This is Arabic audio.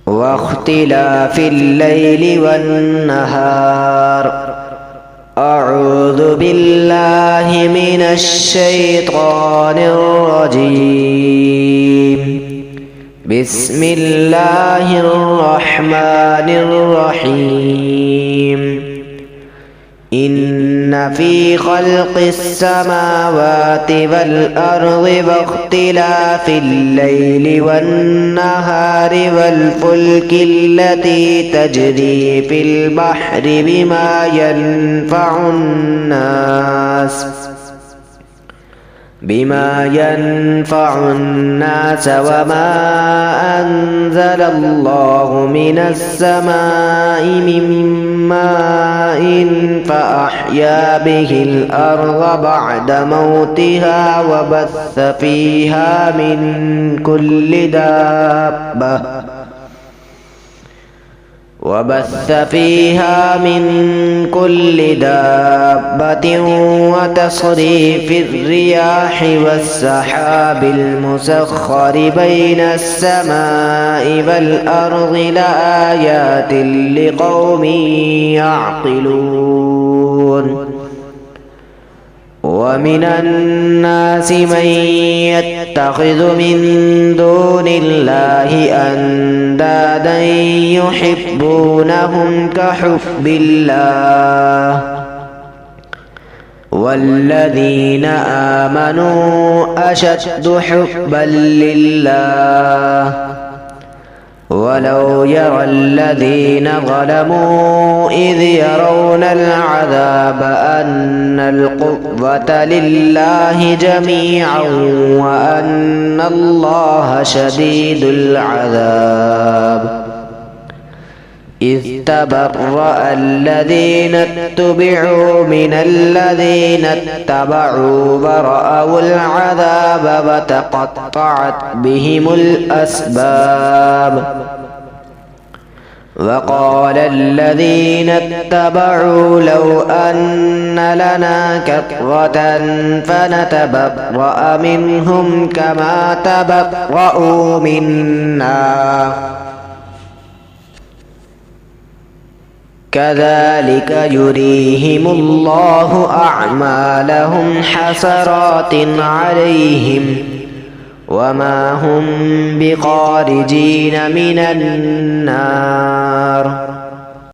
واختلاف الليل والنهار. أعوذ بالله من الشيطان الرجيم. بسم الله الرحمن الرحيم. إن في خلق السماوات والأرض واختلاف الليل والنهار والفلك التي تجري في البحر بما ينفع الناس وما أنزل الله من السماء من ماء فأحيا به الأرض بعد موتها وبث فيها من كل دابة وتصريف الرياح والسحاب المسخر بين السماء والأرض لآيات لقوم يعقلون. ومن الناس من يتخذ من دون الله أندادا يحبونهم كحب الله والذين آمنوا أشد حبا لله. ولو يرى الذين ظلموا إذ يرون العذاب أن القوة لله جميعا وأن الله شديد العذاب. إذ تبرأ الذين اتبعوا من الذين اتبعوا ورأوا العذاب وتقطعت بهم الأسباب. وقال الذين اتبعوا لو أن لنا كرة فنتبرأ منهم كما تبرأوا منا كذلك يريهم الله أعمالهم حسرات عليهم وما هم بخارجين من النار.